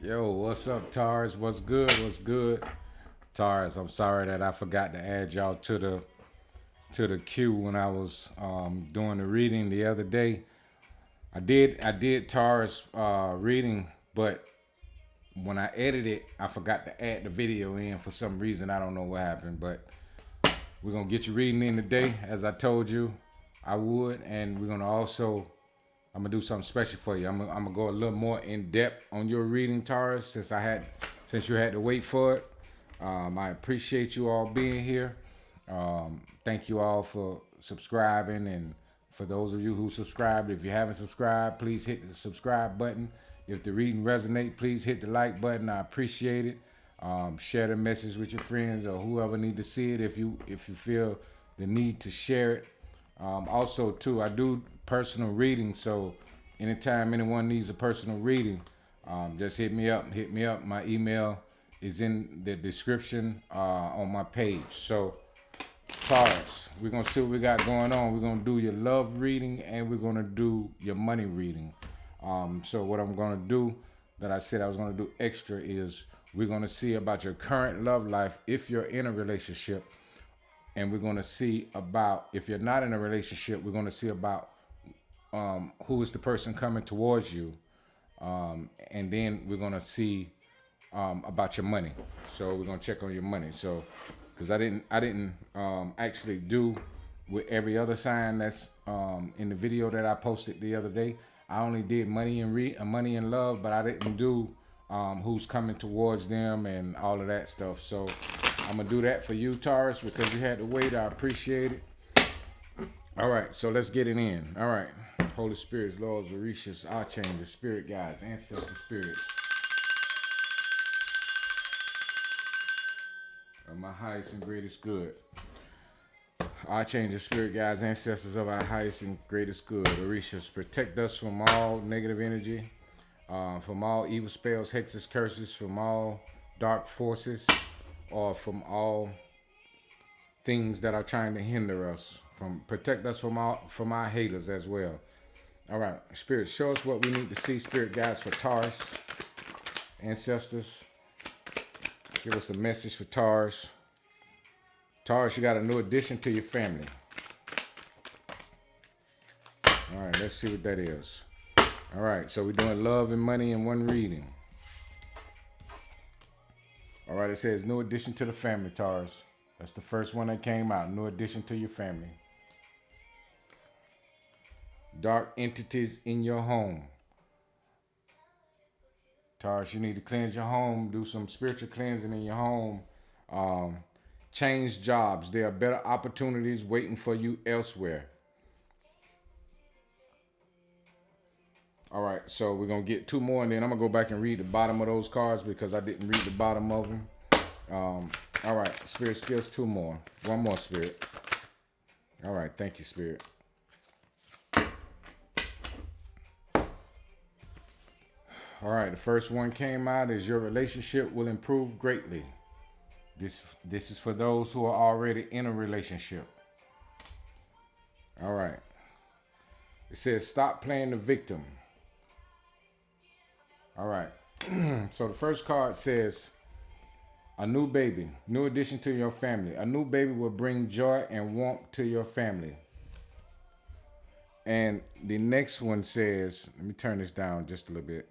Yo, what's up, Taurus? What's good? What's good? Taurus, I'm sorry that I forgot to add y'all to the queue when I was doing the reading the other day. I did Taurus reading, but when I edited, I forgot to add the video in for some reason. I don't know what happened, but we're gonna get you reading in today, as I told you I would, and we're gonna also I'm gonna do something special for you. I'm gonna go a little more in depth on your reading, Taurus, since you had to wait for it. I appreciate you all being here. Thank you all for subscribing, and for those of you who subscribed, if you haven't subscribed, please hit the subscribe button. If the reading resonate, please hit the like button. I appreciate it. Share the message with your friends or whoever need to see it if you feel the need to share it. Also, too, I do personal reading, so anytime anyone needs a personal reading, just hit me up. Hit me up. My email is in the description on my page. So, Taurus, we're gonna see what we got going on. We're gonna do your love reading and we're gonna do your money reading. So what I'm gonna do that I said I was gonna do extra is we're gonna see about your current love life if you're in a relationship, and we're going to see about if you're not in a relationship. We're going to see about who is the person coming towards you, and then we're going to see about your money. So we're going to check on your money. So because I didn't actually do with every other sign that's in the video that I posted the other day. I only did money and money and love, but I didn't do who's coming towards them and all of that stuff. So I'm gonna do that for you, Taurus, because you had to wait. I appreciate it. All right, so let's get it in. All right, Holy Spirits, Lords, Orishas, Archangels, Spirit Guides, Ancestor Spirits, of my highest and greatest good. Archangels, Spirit Guides, Ancestors of our highest and greatest good. Orishas, protect us from all negative energy, from all evil spells, hexes, curses, from all dark forces, or from all things that are trying to hinder us. Protect us from our haters as well. All right, Spirit, show us what we need to see. Spirit Guides for Taurus. Ancestors, give us a message for Taurus. Taurus, you got a new addition to your family. All right, let's see what that is. All right, so we're doing love and money in one reading. All right, it says new addition to the family, Taurus. That's the first one that came out. New addition to your family. Dark entities in your home. Taurus, you need to cleanse your home. Do some spiritual cleansing in your home. Change jobs. There are better opportunities waiting for you elsewhere. All right, so we're going to get two more, and then I'm going to go back and read the bottom of those cards because I didn't read the bottom of them. All right, Spirit, give us two more. One more, Spirit. All right, thank you, Spirit. All right, the first one came out is your relationship will improve greatly. This is for those who are already in a relationship. All right. It says stop playing the victim. All right. So the first card says a new baby, new addition to your family. A new baby will bring joy and warmth to your family. And the next one says, let me turn this down just a little bit.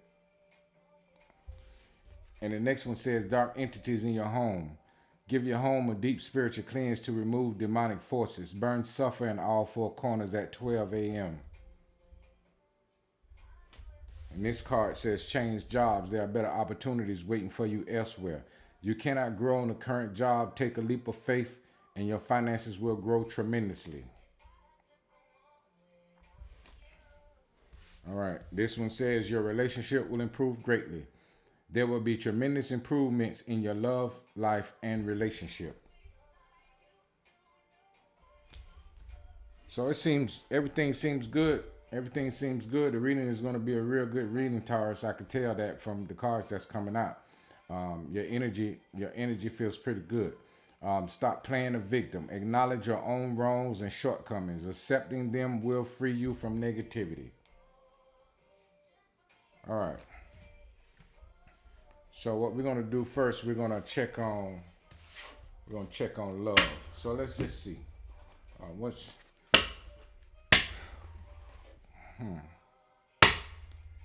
And the next one says dark entities in your home. Give your home a deep spiritual cleanse to remove demonic forces. Burn sulfur in all four corners at 12 a.m. And this card says change jobs. There are better opportunities waiting for you elsewhere. You cannot grow in the current job. Take a leap of faith and your finances will grow tremendously. All right. This one says your relationship will improve greatly. There will be tremendous improvements in your love life and relationship. So everything seems good. Everything seems good. The reading is going to be a real good reading, Taurus. I could tell that from the cards that's coming out. Your energy feels pretty good. Stop playing the victim. Acknowledge your own wrongs and shortcomings. Accepting them will free you from negativity. All right. So what we're gonna do first, we're gonna check on love. So let's just see. What's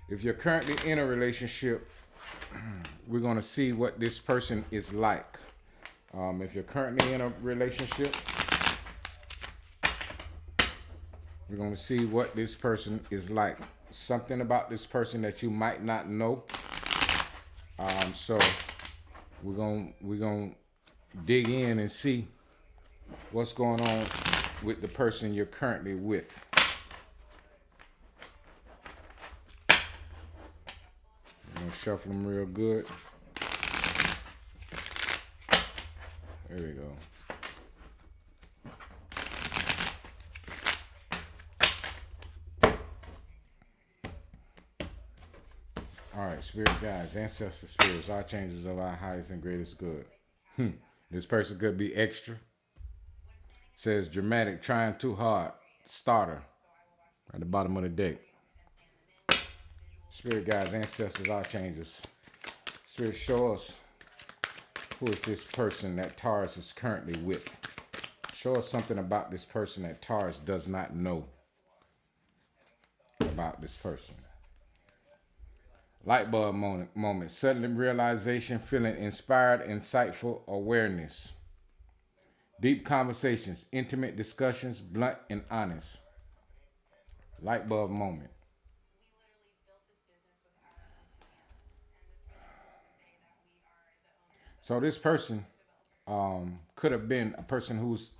If you're currently in a relationship, we're gonna see what this person is like. If you're currently in a relationship, we're gonna see what this person is like. Something about this person that you might not know. So we're gonna dig in and see what's going on with the person you're currently with. I'm gonna shuffle them real good. There we go. All right, spirit guides, ancestor spirits, archangels of our highest and greatest good. This person could be extra. Says dramatic, trying too hard, starter, at the bottom of the deck. Spirit guides, ancestors, archangels. Spirit, show us who is this person that Taurus is currently with. Show us something about this person that Taurus does not know about this person. Light bulb moment, sudden realization, feeling inspired, insightful awareness. Deep conversations, intimate discussions, blunt and honest. Light bulb moment. So this person could have been a person who's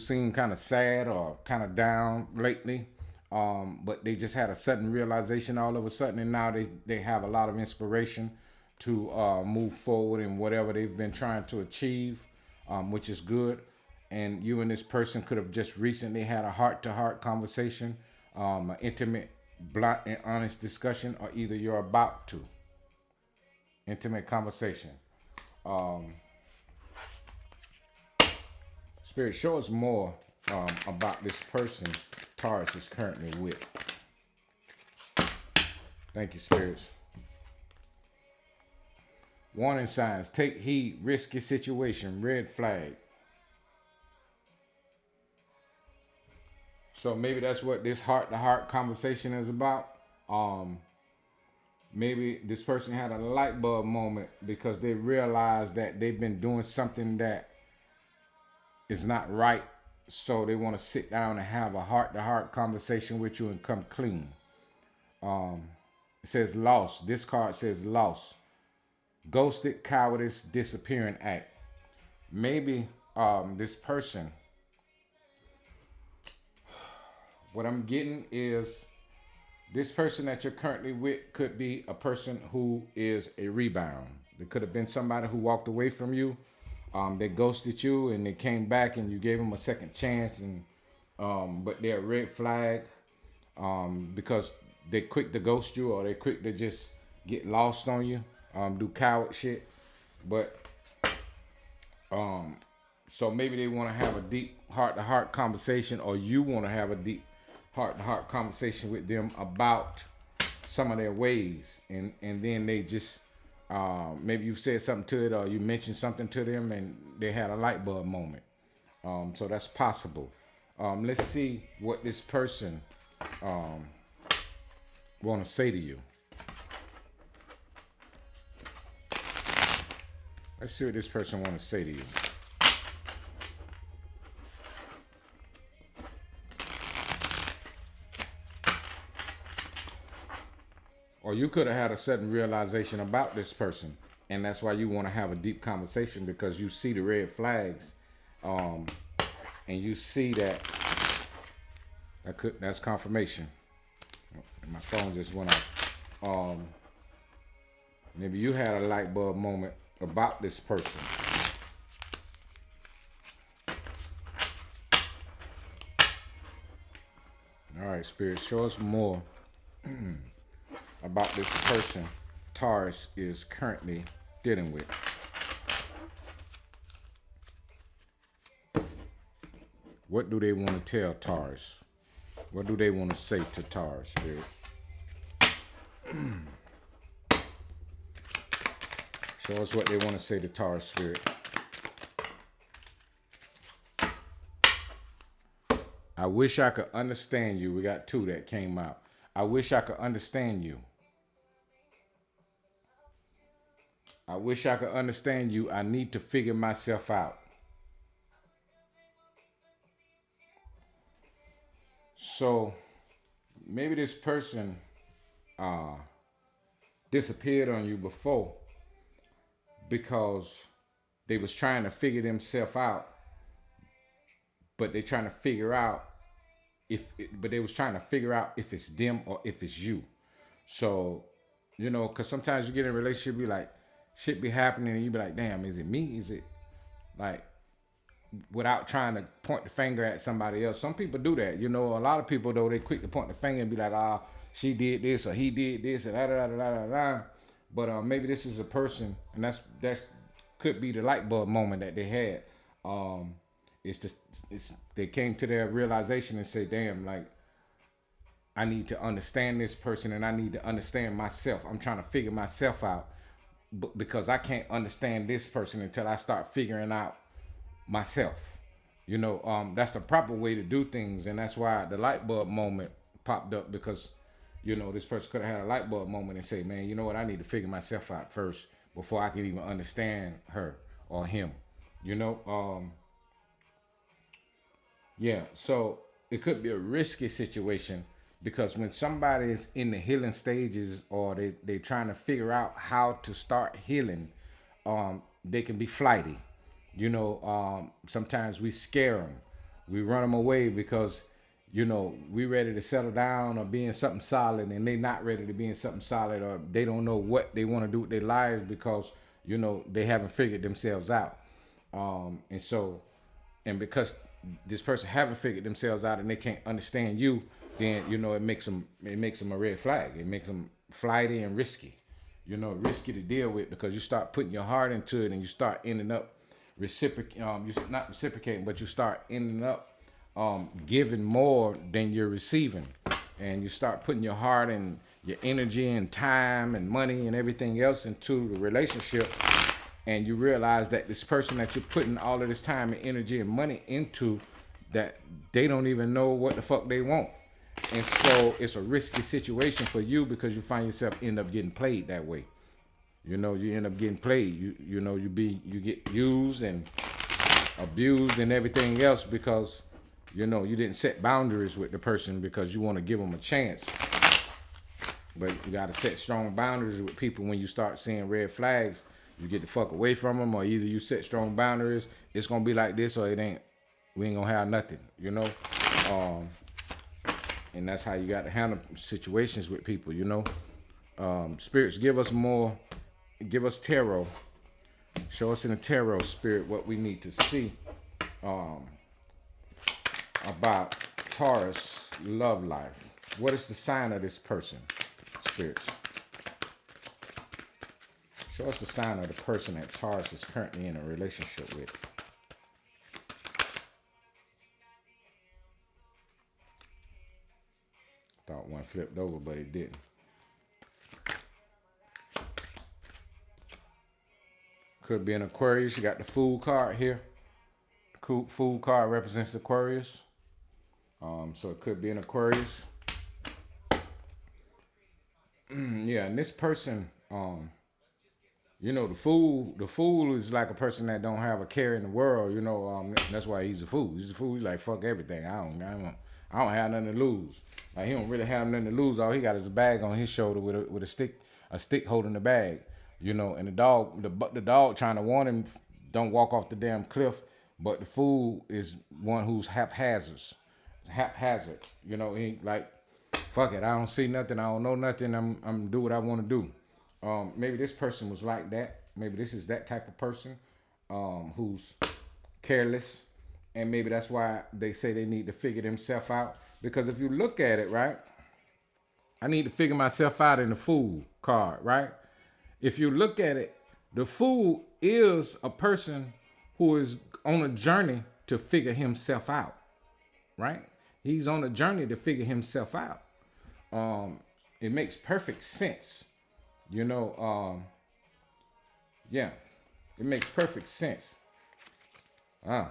seemed kind of sad or kind of down lately. But they just had a sudden realization all of a sudden, and now they have a lot of inspiration to move forward in whatever they've been trying to achieve, which is good. And you and this person could have just recently had a heart-to-heart conversation, an intimate, blunt, and honest discussion, or either you're about to. Intimate conversation. Spirit, show us more about this person Taurus is currently with. Thank you, spirits. Warning signs, take heed, risky situation, red flag. So maybe that's what this heart-to-heart conversation is about. Maybe this person had a light bulb moment because they realized that they've been doing something that is not right. So they want to sit down and have a heart-to-heart conversation with you and come clean. It says lost. This card says lost. Ghosted, cowardice, disappearing act. Maybe this person, what I'm getting is this person that you're currently with could be a person who is a rebound. It could have been somebody who walked away from you. They ghosted you and they came back and you gave them a second chance, and but they're a red flag because they quick to ghost you, or they quick to just get lost on you, do coward shit. But so maybe they want to have a deep heart-to-heart conversation, or you want to have a deep heart-to-heart conversation with them about some of their ways, and then they just maybe you've said something to it, or you mentioned something to them and they had a light bulb moment. So that's possible. Let's see what this person want to say to you. Let's see what this person want to say to you. Or you could have had a sudden realization about this person, and that's why you want to have a deep conversation, because you see the red flags, and you see that's confirmation. My phone just went off. Maybe you had a light bulb moment about this person. All right, Spirit, show us more about this person Taurus is currently dealing with. What do they want to tell Taurus? What do they want to say to Taurus, Spirit? Show us what they want to say to Taurus spirit. I wish I could understand you. We got 2 that came out. I wish I could understand you. I wish I could understand you. I need to figure myself out. So maybe this person disappeared on you before because they was trying to figure themselves out, but they trying to figure out but they was trying to figure out if it's them or if it's you. So, because sometimes you get in a relationship, you like, shit be happening, and you be like, damn, is it me? Is it like, without trying to point the finger at somebody else? Some people do that. A lot of people, though, they quick to point the finger and be like, she did this or he did this and da da da da da da. But maybe this is a person, and that's could be the light bulb moment that they had. They came to their realization and say, damn, like, I need to understand this person and I need to understand myself. I'm trying to figure myself out because I can't understand this person until I start figuring out myself. That's the proper way to do things. And that's why the light bulb moment popped up, because, this person could have had a light bulb moment and say, man, you know what? I need to figure myself out first before I can even understand her or him, Yeah, so it could be a risky situation, because when somebody is in the healing stages or they trying to figure out how to start healing, they can be flighty. Sometimes we scare them. We run them away because, we ready to settle down or be in something solid, and they not ready to be in something solid, or they don't know what they want to do with their lives because, they haven't figured themselves out. And because this person haven't figured themselves out and they can't understand you, then it makes them a red flag. It makes them flighty and risky, risky to deal with, because you start putting your heart into it and you start ending up not reciprocating, but you start ending up giving more than you're receiving, and you start putting your heart and your energy and time and money and everything else into the relationship. And you realize that this person that you're putting all of this time and energy and money into, that they don't even know what the fuck they want. And so it's a risky situation for you, because you find yourself end up getting played that way. You end up getting played. You get used and abused and everything else, because, you didn't set boundaries with the person because you want to give them a chance. But you got to set strong boundaries with people. When you start seeing red flags, you get the fuck away from them, or either you set strong boundaries, it's going to be like this, or it ain't. We ain't going to have nothing, and that's how you got to handle situations with people, Spirits, give us tarot. Show us in the tarot, spirit, what we need to see about Taurus love life. What is the sign of this person, spirits? Show us the sign of the person that Taurus is currently in a relationship with. Thought one flipped over, but it didn't. Could be an Aquarius. You got the Fool card here. The Fool card represents Aquarius. So it could be an Aquarius. Yeah, and this person, the fool is like a person that don't have a care in the world. That's why he's a fool. He's a fool. He's like, fuck everything. I don't have nothing to lose. Like, he don't really have nothing to lose. All he got is a bag on his shoulder with a stick holding the bag. And the dog trying to warn him, don't walk off the damn cliff. But the fool is one who's haphazard. He like, fuck it. I don't see nothing. I don't know nothing. I'm do what I want to do. Maybe this person was like that. Maybe this is that type of person who's careless. And maybe that's why they say they need to figure themselves out. Because if you look at it, right, I need to figure myself out in the Fool card, right? If you look at it, the Fool is a person who is on a journey to figure himself out, right? He's on a journey to figure himself out. It makes perfect sense. Yeah, it makes perfect sense. Ah,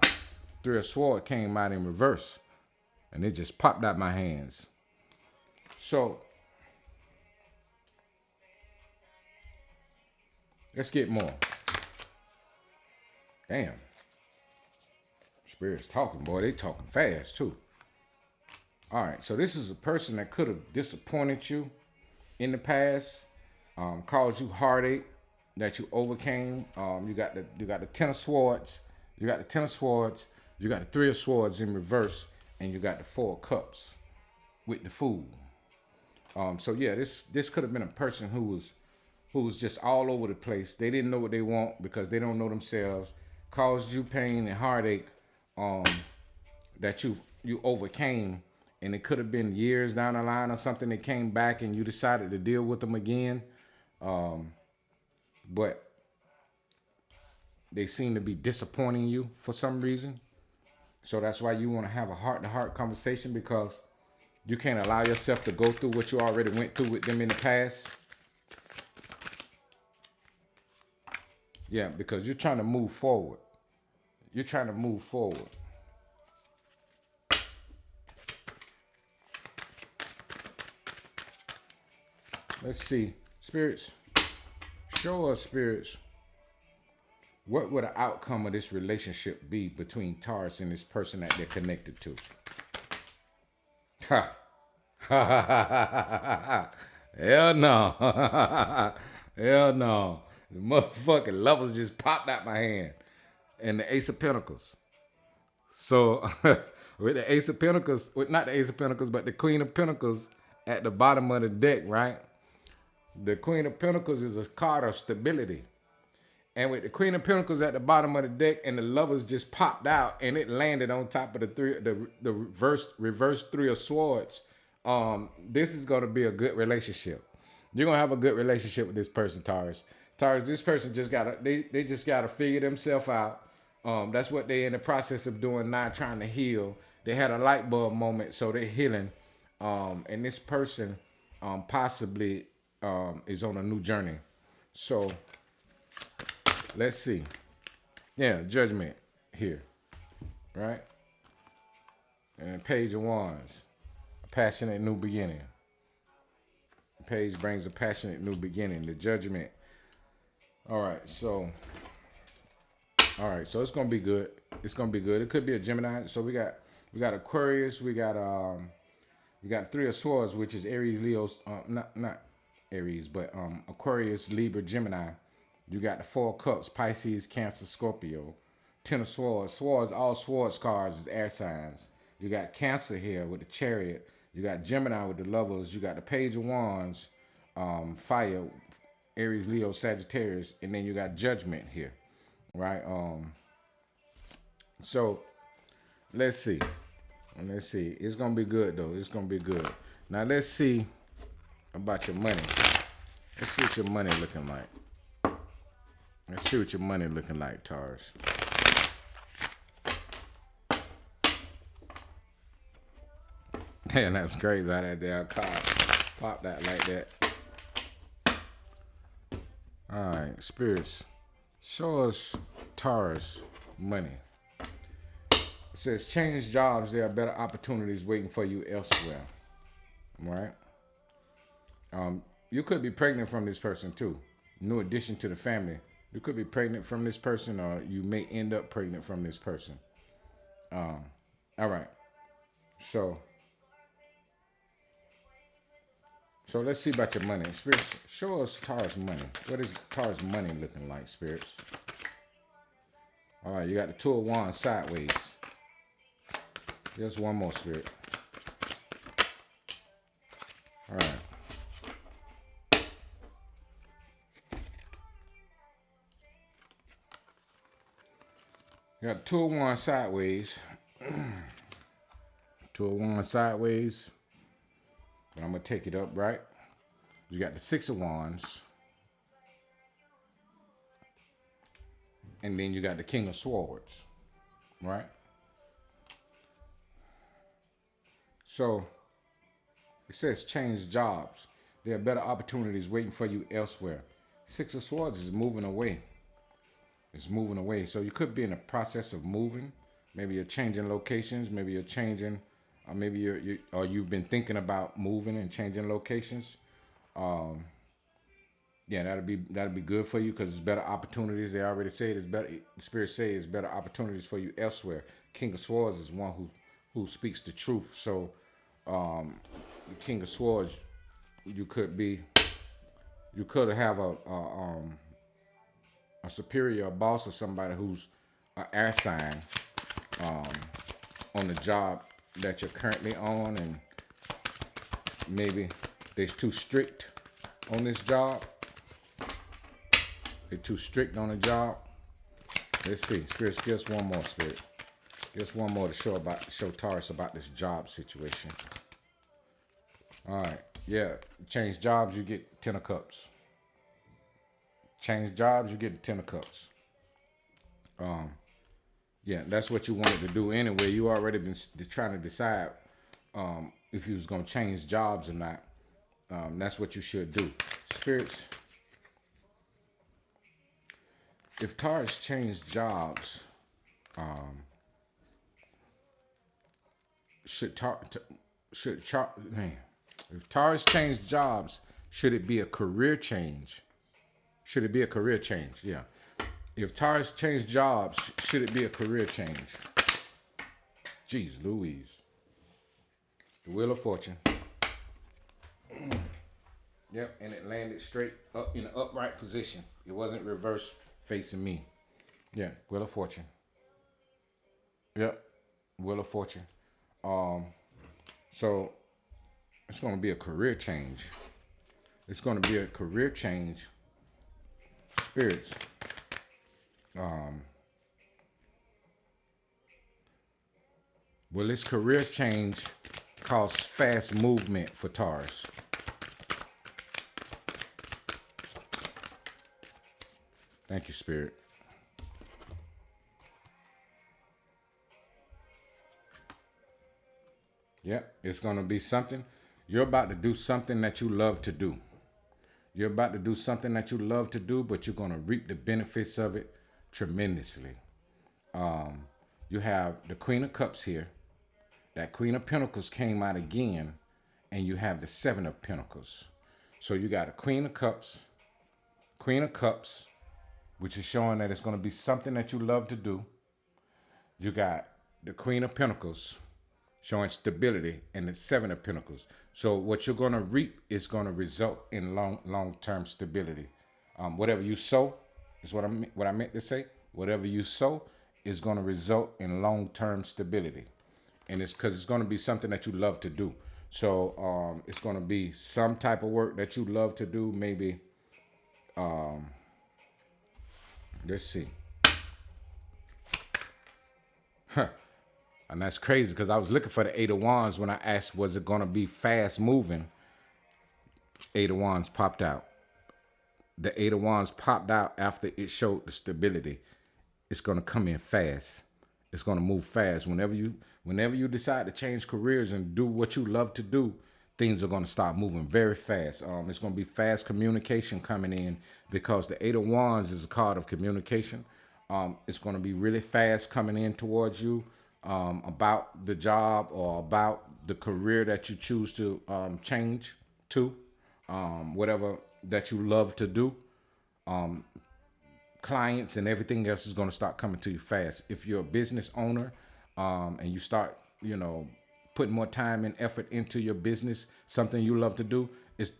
Three of Swords came out in reverse, and it just popped out my hands. So let's get more. Damn, Spirit's talking, boy. They talking fast too. All right, so this is a person that could have disappointed you in the past, caused you heartache that you overcame. You got the Ten of Swords, you got the Ten of Swords, you got the Three of Swords in reverse, and you got the Four of Cups with the Fool. So yeah, this could have been a person who was just all over the place. They didn't know what they want because they don't know themselves. Caused you pain and heartache that you overcame, and it could have been years down the line or something that came back and you decided to deal with them again. But they seem to be disappointing you for some reason. So that's why you want to have a heart-to-heart conversation, because you can't allow yourself to go through what you already went through with them in the past. Yeah, because you're trying to move forward. You're trying to move forward. Let's see. Spirits, show us, spirits, what would the outcome of this relationship be between Taurus and this person that they're connected to? Ha. Ha ha ha ha ha. Hell no. Hell no. The motherfucking lovers just popped out my hand. And the Ace of Pentacles. So with the Ace of Pentacles, not the Ace of Pentacles, but the Queen of Pentacles at the bottom of the deck, right? The Queen of Pentacles is a card of stability. And with the Queen of Pentacles at the bottom of the deck and the lovers just popped out and it landed on top of the reverse Three of Swords, this is going to be a good relationship. You're going to have a good relationship with this person, Taurus. Taurus, this person just got to, they just got to figure themselves out. That's what they're in the process of doing now, trying to heal. They had a light bulb moment, so they're healing. And this person possibly is on a new journey. So let's see. Yeah, Judgment here, right? And Page of Wands, a passionate new beginning. The page brings a passionate new beginning, the Judgment. All right, so it's gonna be good. It's gonna be good. It could be a Gemini. So we got Aquarius. We got Three of Swords, which is Aries, Leo. Not Aries, but Aquarius, Libra, Gemini. You got the Four of Cups, Pisces, Cancer, Scorpio. Ten of Swords. Swords, all swords cards is air signs. You got Cancer here with the Chariot. You got Gemini with the Lovers. You got the Page of Wands, Fire, Aries, Leo, Sagittarius, and then you got Judgment here, right? So let's see. It's gonna be good though. It's gonna be good. Now let's see about your money. Let's see what your money looking like. Let's see what your money looking like, Taurus. Damn, that's crazy how that damn card popped that like that. All right, spirits, show us Taurus money. It says change jobs. There are better opportunities waiting for you elsewhere. Right? You could be pregnant from this person too. New addition to the family. You could be pregnant from this person, or you may end up pregnant from this person. All right. So let's see about your money. Spirits, show us Taurus money. What is Taurus money looking like, spirits? All right, you got the Two of Wands sideways. Just one more, spirit. All right. You got Two of Wands sideways. Two of Wands sideways. But I'm going to take it up, right? You got the Six of Wands. And then you got the King of Swords, right? So it says change jobs. There are better opportunities waiting for you elsewhere. Six of Swords is moving away. It's moving away. So you could be in the process of moving. Maybe you're changing locations. Maybe you're changing, maybe or you've been thinking about moving and changing locations. Yeah, that'll be good for you because it's better opportunities. They already say it's better. The Spirit says it's better opportunities for you elsewhere. King of Swords is one who speaks the truth. So, the King of Swords, you could have a superior, a boss, or somebody who's an air sign on the job that you're currently on, and maybe they're too strict on this job. They're too strict on the job. Let's see. Spirit, give us one more, Spirit. Give us one more to show Taurus about this job situation. All right. Yeah. Change jobs, you get 10 of Cups. Change jobs, you get the 10 of Cups. Yeah, that's what you wanted to do anyway. You already been trying to decide if you was going to change jobs or not. That's what you should do. Spirits, if Taurus changed jobs, if Taurus changed jobs, should it be a career change? Should it be a career change? Yeah. If Taurus changed jobs, should it be a career change? Jeez Louise. The Wheel of Fortune. Yep, and it landed straight up in an upright position. It wasn't reverse facing me. Yeah, Wheel of Fortune. Yep, Wheel of Fortune. So it's going to be a career change. It's going to be a career change. Spirits. Will this career change cause fast movement for Taurus? Thank you, Spirit. Yep, it's going to be something. You're about to do something that you love to do. You're about to do something that you love to do, but you're going to reap the benefits of it tremendously. You have the Queen of Cups here. That Queen of Pentacles came out again, and you have the Seven of Pentacles. So you got a Queen of Cups, which is showing that it's going to be something that you love to do. You got the Queen of Pentacles, showing stability, and the Seven of Pentacles. So what you're going to reap is going to result in long-term stability. Whatever you sow is what I meant to say. Whatever you sow is going to result in long-term stability, and it's because it's going to be something that you love to do. So it's going to be some type of work that you love to do. Maybe let's see. And that's crazy because I was looking for the Eight of Wands when I asked, was it going to be fast moving? Eight of Wands popped out. The Eight of Wands popped out after it showed the stability. It's going to come in fast. It's going to move fast. Whenever you decide to change careers and do what you love to do, things are going to start moving very fast. It's going to be fast communication coming in because the Eight of Wands is a card of communication. It's going to be really fast coming in towards you. About the job or about the career that you choose to change to, whatever that you love to do. Clients and everything else is going to start coming to you fast. If you're a business owner and you start, putting more time and effort into your business, something you love to do, is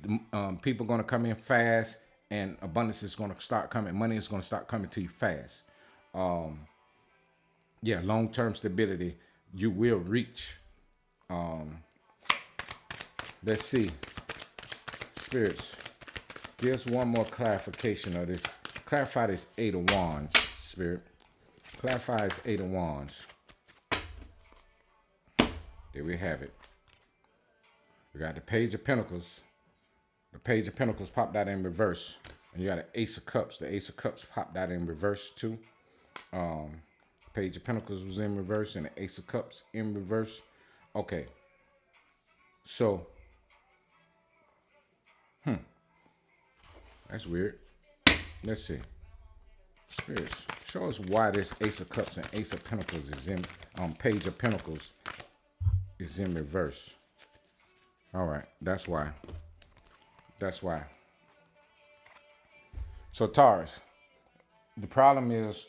people going to come in fast and abundance is going to start coming. Money is going to start coming to you fast. Yeah, long-term stability, you will reach. Let's see. Spirits, give us one more clarification of this. Clarify this Eight of Wands, Spirit. Clarify this Eight of Wands. There we have it. We got the Page of Pentacles. The Page of Pentacles popped out in reverse. And you got an Ace of Cups. The Ace of Cups popped out in reverse too. Page of Pentacles was in reverse and the Ace of Cups in reverse. Okay. So, that's weird. Let's see. Spirits, Show us why this Ace of Cups and Ace of Pentacles is in, Page of Pentacles is in reverse. All right, that's why. That's why. So Taurus, the problem is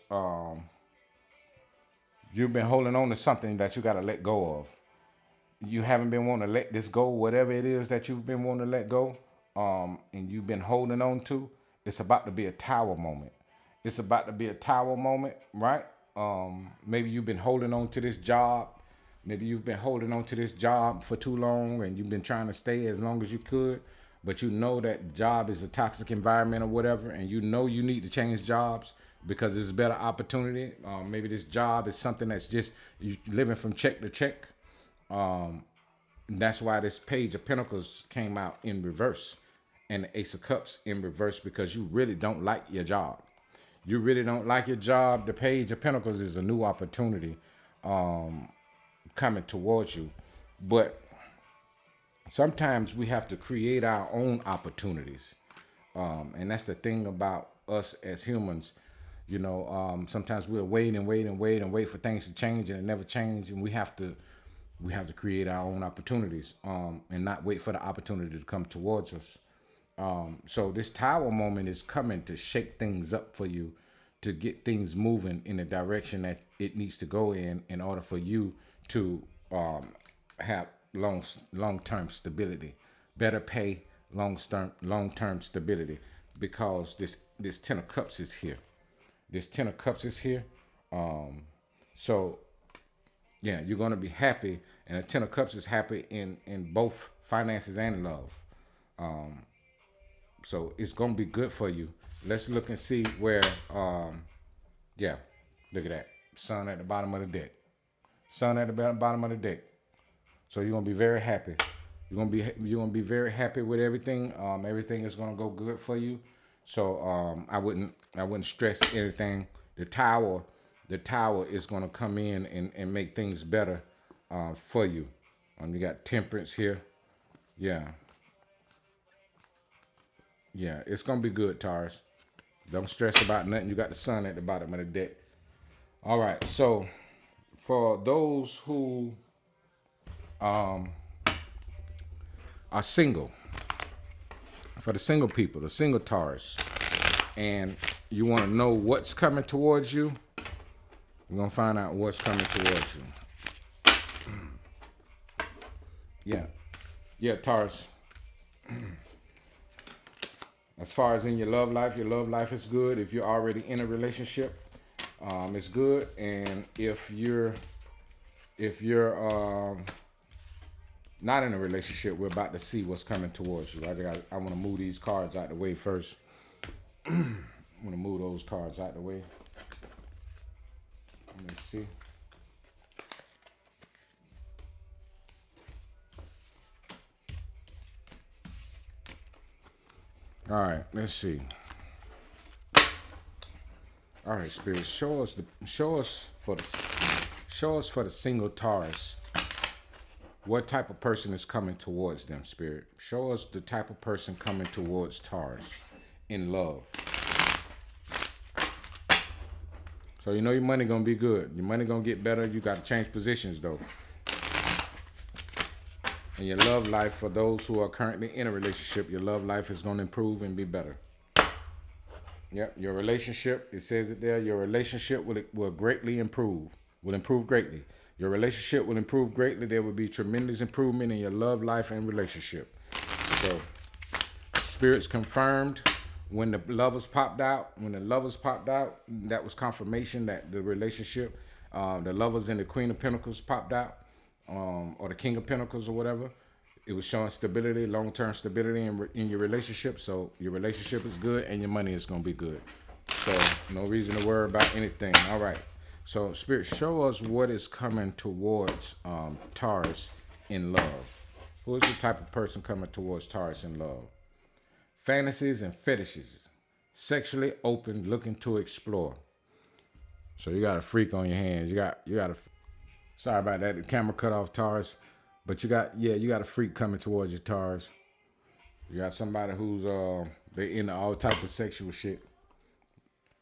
you've been holding on to something that you got to let go of. You haven't been wanting to let this go, whatever it is that you've been wanting to let go, and you've been holding on to. It's about to be a tower moment. It's about to be a tower moment, right? Maybe you've been holding on to this job. Maybe you've been holding on to this job for too long and you've been trying to stay as long as you could, but you know that job is a toxic environment or whatever, and you know you need to change jobs because it's a better opportunity. Maybe this job is something that's just you living from check to check. That's why this Page of Pentacles came out in reverse and the Ace of Cups in reverse, because you really don't like your job. You really don't like your job. The Page of Pentacles is a new opportunity coming towards you. But sometimes we have to create our own opportunities. And that's the thing about us as humans. You know, sometimes we'll wait for things to change, and it never change. And we have to create our own opportunities and not wait for the opportunity to come towards us. So this tower moment is coming to shake things up for you, to get things moving in the direction that it needs to go in order for you to have long-term stability, better pay, long-term stability, because this Ten of Cups is here. This Ten of Cups is here. So yeah, you're going to be happy, and the Ten of Cups is happy in both finances and love. So it's going to be good for you. Let's look and see where, yeah, look at that. Sun at the bottom of the deck. Sun at the bottom of the deck. So you're going to be very happy. You're going to be very happy with everything. Everything is going to go good for you. So I wouldn't stress anything. The tower is going to come in and make things better for you. You got Temperance here. Yeah. Yeah, it's going to be good, Taurus. Don't stress about nothing. You got the Sun at the bottom of the deck. All right, so for those who are single, for the single people, the single Taurus, and you want to know what's coming towards you, we're going to find out what's coming towards you. Yeah, Taurus. As far as in your love life is good. If you're already in a relationship, it's good. And if you're not in a relationship, we're about to see what's coming towards you. I want to move these cards out the way first. I want to move those cards out the way. Let me see. All right, let's see. All right, Spirit, show us for the single Taurus. What type of person is coming towards them, Spirit? Show us the type of person coming towards Taurus in love. So you know your money gonna be good. Your money gonna get better. You gotta change positions though. In your love life, for those who are currently in a relationship, your love life is gonna improve and be better. Yep, your relationship, it says it there, your relationship will greatly improve, will improve greatly. Your relationship will improve greatly. There will be tremendous improvement in your love life and relationship. So, Spirit's confirmed when the lovers popped out. When the lovers popped out, that was confirmation that the relationship, the lovers and the Queen of Pentacles popped out, or the King of Pentacles or whatever. It was showing stability, long-term stability in your relationship. So your relationship is good and your money is going to be good. So no reason to worry about anything. All right. So Spirit, show us what is coming towards Taurus in love. Who is the type of person coming towards Taurus in love? Fantasies and fetishes. Sexually open, looking to explore. So you got a freak on your hands. You got a, sorry about that. The camera cut off, Taurus. But you got a freak coming towards you, Taurus. You got somebody who's they into all type of sexual shit.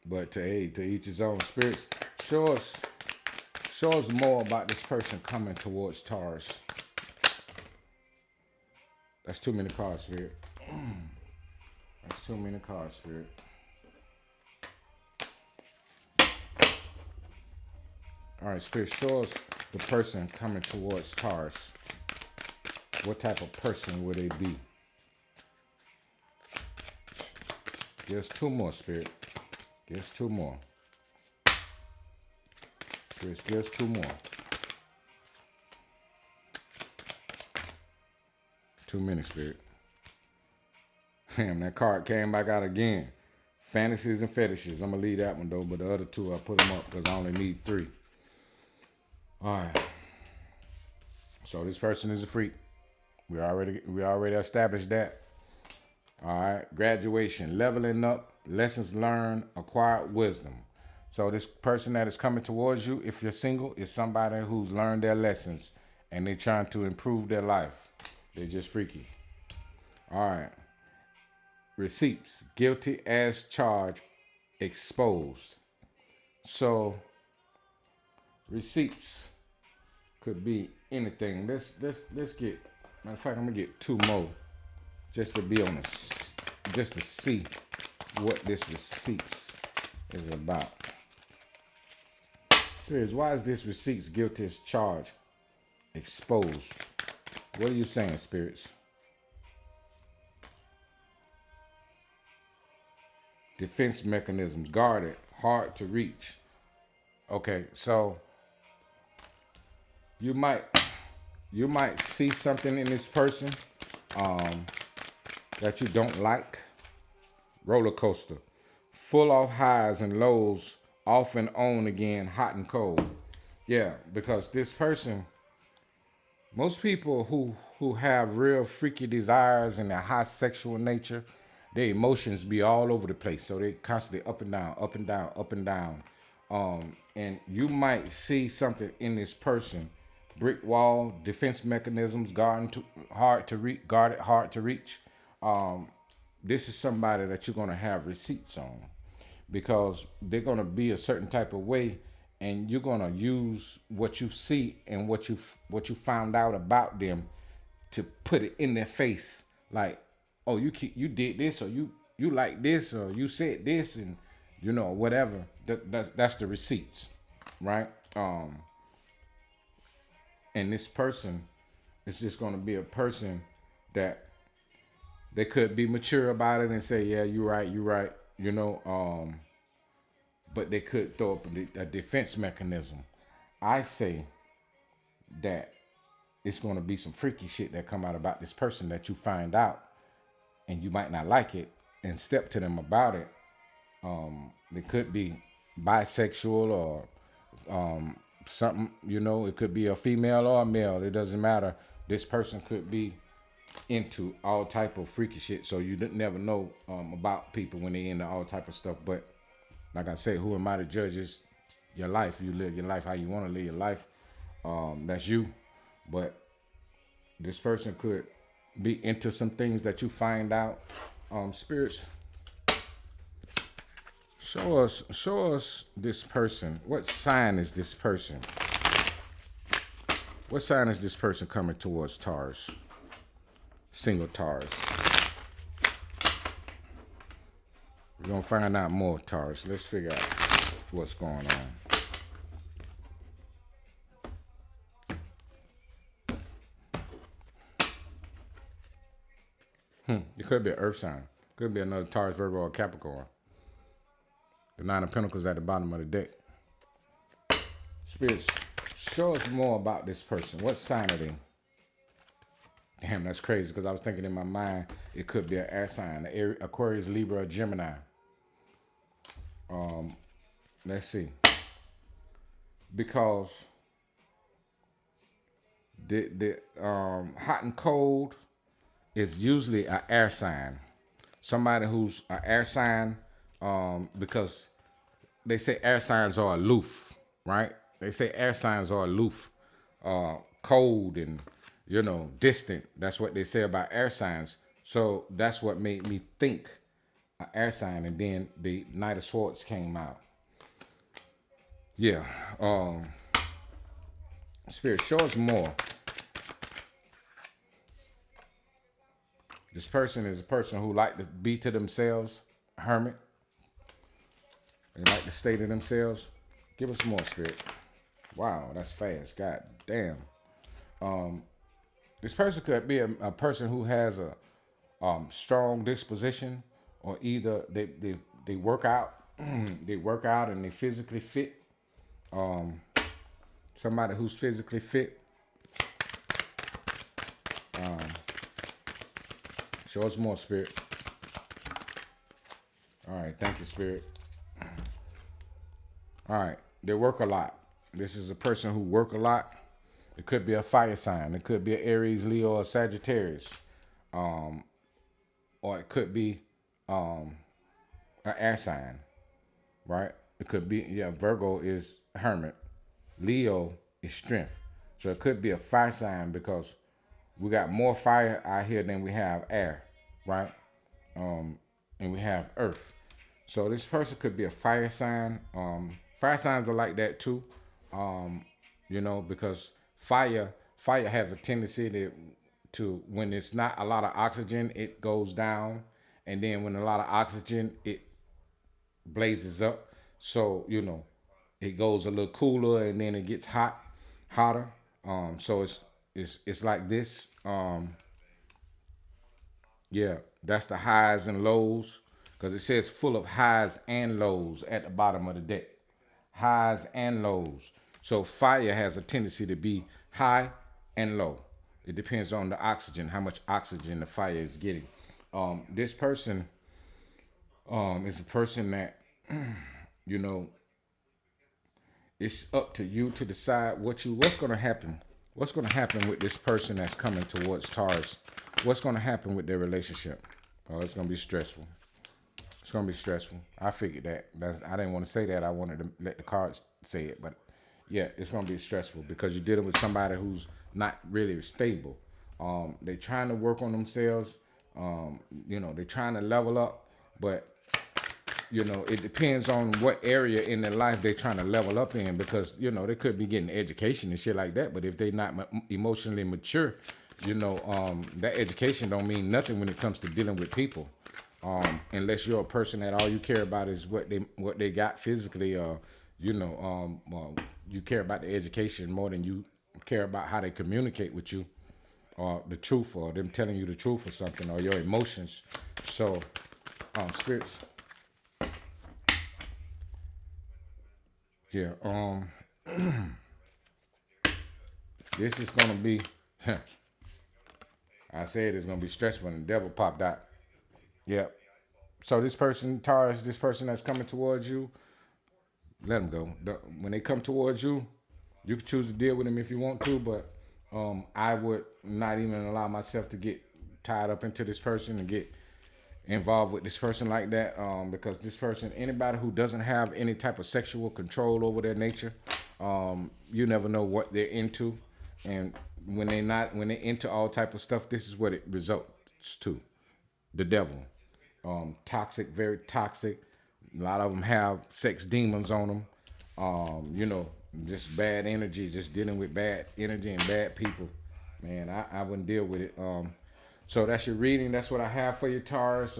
But to each his own. Spirits, show us more about this person coming towards Taurus. That's too many cards, Spirit. That's too many cards, Spirit. All right, Spirit, show us the person coming towards Taurus. What type of person will they be? Give us two more, Spirit. Give us two more. Spirit, give us two more. 2 minutes, Spirit. Damn, that card came back out again. Fantasies and fetishes. I'm going to leave that one, though, but the other two, I put them up because I only need 3. All right. So this person is a freak. We already established that. All right. Graduation, leveling up, lessons learned, acquired wisdom. So this person that is coming towards you, if you're single, is somebody who's learned their lessons and they're trying to improve their life. They're just freaky. All right. Receipts, guilty as charged, exposed. So receipts could be anything. Let's get, matter of fact, I'm gonna get 2 more just to be honest, just to see what this receipts is about. Spirits, why is this receipts, guilty as charged, exposed? What are you saying, spirits? Defense mechanisms, guarded, hard to reach. Okay, so you might see something in this person that you don't like. Roller coaster, full of highs and lows, off and on again, hot and cold. Yeah, because this person, most people who have real freaky desires and a high sexual nature, their emotions be all over the place. So they constantly up and down, up and down, up and down. And you might see something in this person: brick wall, defense mechanisms, guarded, hard to reach. This is somebody that you're gonna have receipts on, because they're gonna be a certain type of way, and you're gonna use what you see and what you found out about them to put it in their face, like, oh, you did this, or you like this, or you said this, and whatever. That's the receipts, right? And this person is just gonna be a person that they could be mature about it and say, yeah, you're right, but they could throw up a defense mechanism. I say that it's going to be some freaky shit that come out about this person that you find out, and you might not like it, and step to them about it. They could be bisexual or something, it could be a female or a male. It doesn't matter. This person could be into all type of freaky shit, so you never know about people when they into all type of stuff. But like I said, who am I to judge? It's your life. You live your life how you want to live your life. That's you. But this person could be into some things that you find out. Spirits, show us this person. What sign is this person? What sign is this person coming towards Taurus? Single Taurus. We're going to find out more, Taurus. Let's figure out what's going on. It could be an earth sign. Could be another Taurus, Virgo, or Capricorn. The 9 of Pentacles at the bottom of the deck. Spirits, show us more about this person. What sign are they? Damn, that's crazy, because I was thinking in my mind it could be an air sign, Aquarius, Libra, or Gemini. Let's see. Because the hot and cold is usually an air sign. Somebody who's an air sign, because they say air signs are aloof, right? They say air signs are aloof, cold and distant. That's what they say about air signs. So that's what made me think an air sign, and then the Knight of Swords came out. Yeah. Spirit, show us more. This person is a person who like to be to themselves, hermit. They like to stay to themselves. Give us more, Spirit. Wow, that's fast. God damn. This person could be a person who has a strong disposition, or either they work out, they work out and they physically fit. Somebody who's physically fit. Show us more, Spirit. All right, thank you, Spirit. All right, they work a lot. This is a person who work a lot. It could be a fire sign. It could be an Aries, Leo, or Sagittarius. Or it could be an air sign, right? It could be, yeah, Virgo is hermit. Leo is strength. So it could be a fire sign because we got more fire out here than we have air, right? And we have earth. So this person could be a fire sign. Fire signs are like that too, because fire has a tendency to when it's not a lot of oxygen, it goes down, and then when a lot of oxygen, it blazes up. So it goes a little cooler, and then it gets hotter. So it's like this. Yeah, that's the highs and lows, because it says full of highs and lows at the bottom of the deck. Highs and lows. So fire has a tendency to be high and low. It depends on the oxygen, how much oxygen the fire is getting. This person is a person that, it's up to you to decide what's going to happen. What's going to happen with this person that's coming towards Taurus? What's going to happen with their relationship? Oh, it's going to be stressful. It's going to be stressful. I figured that. I didn't want to say that. I wanted to let the cards say it. But yeah, it's going to be stressful because you're dealing with somebody who's not really stable. They're trying to work on themselves. They're trying to level up. But, it depends on what area in their life they're trying to level up in, because, they could be getting education and shit like that. But if they're not emotionally mature, that education don't mean nothing when it comes to dealing with people. Unless you're a person that all you care about is what they got physically, you care about the education more than you care about how they communicate with you, or the truth, or them telling you the truth or something, or your emotions. So, spirits. Yeah. This is gonna be. I said it's gonna be stressful, and the devil popped out. Yep. So this person, Taurus, this person that's coming towards you, let them go. When they come towards you, you can choose to deal with them if you want to, but I would not even allow myself to get tied up into this person and get involved with this person like that, because this person, anybody who doesn't have any type of sexual control over their nature, you never know what they're into, and when they're into all type of stuff, this is what it results to. The devil. Toxic, very toxic. A lot of them have sex demons on them. Just bad energy, just dealing with bad energy and bad people. Man, I wouldn't deal with it. So that's your reading. That's what I have for you, Taurus.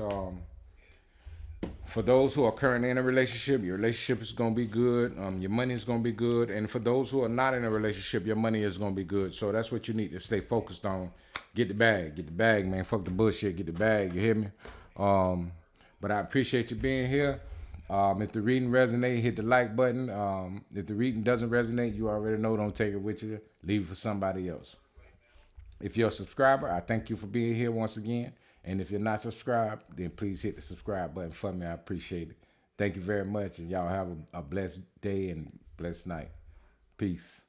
For those who are currently in a relationship, your relationship is going to be good. Your money is going to be good. And for those who are not in a relationship, your money is going to be good. So that's what you need to stay focused on. Get the bag. Get the bag, man. Fuck the bullshit. Get the bag. You hear me? But I appreciate you being here. If the reading resonates, hit the like button. If the reading doesn't resonate, you already know, don't take it with you. Leave it for somebody else. If you're a subscriber, I thank you for being here once again. And if you're not subscribed, then please hit the subscribe button for me. I appreciate it. Thank you very much. And y'all have a blessed day and blessed night. Peace.